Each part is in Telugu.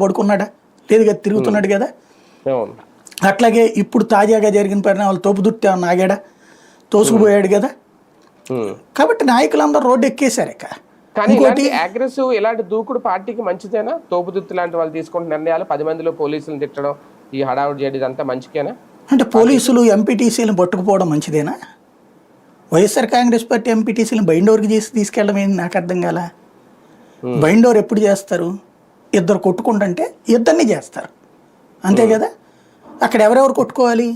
పడుకున్నాడా? లేదు కదా, తిరుగుతున్నాడు కదా. అట్లాగే ఇప్పుడు తాజాగా జరిగిన పరిణామాలు తోపుదుర్తి ఏమన్నా ఆగాడా? తోసుకుపోయాడు కదా. కాబట్టి నాయకులందరూ రోడ్డు ఎక్కేశారు. ఇక కానీ అగ్రెసివ్ ఇలాంటి దూకుడు పార్టీకి మంచిదేనా? తోపుదుర్తి లాంటి వాళ్ళు తీసుకుంటున్న నిర్ణయాలు 10 మందిలో పోలీసులను తిట్టడం, ఈ హడావుడి చేయడం ఇదంతా మంచికేనా? అంటే పోలీసులు ఎంపీటీసీలను పట్టుకుపోవడం మంచిదేనా? వైఎస్ఆర్ కాంగ్రెస్ పార్టీ ఎంపీటీసీలను బైండోర్కి చేసి తీసుకెళ్ళడం ఏంటి నాకు అర్థం కాల. బైండోర్ ఎప్పుడు చేస్తారు? ఇద్దరు కొట్టుకుంటుంటే ఇద్దరిని చేస్తారు, అంతే కదా. అక్కడ ఎవరెవరు కొట్టుకోవాలి?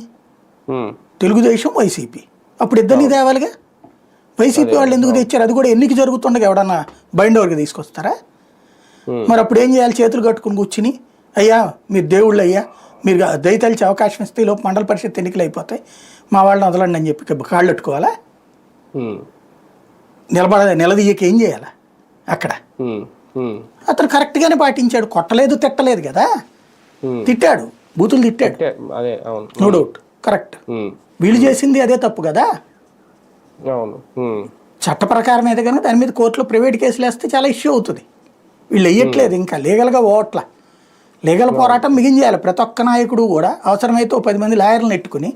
తెలుగుదేశం, వైసీపీ. అప్పుడు ఇద్దరిని తేవాలిగా. వైసీపీ వాళ్ళు ఎందుకు తెచ్చారు? అది కూడా ఎన్నిక జరుగుతుండగా ఎవడన్నా బైండోర్కి తీసుకొస్తారా? మరి అప్పుడు ఏం చేయాలి? చేతులు కట్టుకుని కూర్చుని, అయ్యా మీరు దేవుళ్ళు, అయ్యా మీరు దయతలిచి అవకాశం ఇస్తే లోపు మండల పరిషత్ ఎన్నికలు అయిపోతాయి, మా వాళ్ళని వదలండి అని చెప్పి కాళ్ళు పెట్టుకోవాలా? నిలదీయక ఏం చేయాలా? అక్కడ అతను కరెక్ట్గానే పాటించాడు, కొట్టలేదు తిట్టలేదు కదా. తిట్టాడు, బూతులు తిట్టాడు, నో డౌట్, కరెక్ట్. వీళ్ళు చేసింది అదే తప్పు కదా. చట్ట ప్రకారం అయితే కనుక దాని మీద కోర్టులో ప్రైవేట్ కేసులు వేస్తే చాలా ఇష్యూ అవుతుంది. వీళ్ళు వేయట్లేదు, ఇంకా లీగల్గా ఓట్ల లీగల్ పోరాటం మిగించేయాలి. ప్రతి ఒక్క నాయకుడు కూడా అవసరమైతే 10 మంది లాయర్లను ఎట్టుకుని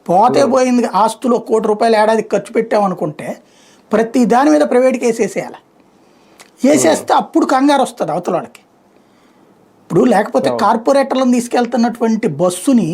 పోతే పోయింది ఆస్తులు 1 కోటి రూపాయలు ఏడాదికి ఖర్చు పెట్టామనుకుంటే ప్రతి దాని మీద ప్రైవేట్ కేసు వేసేయాలి. వేసేస్తే అప్పుడు కంగారు వస్తుంది అవతల వాళ్ళకి. ఇప్పుడు లేకపోతే కార్పొరేటర్లను తీసుకెళ్తున్నటువంటి బస్సుని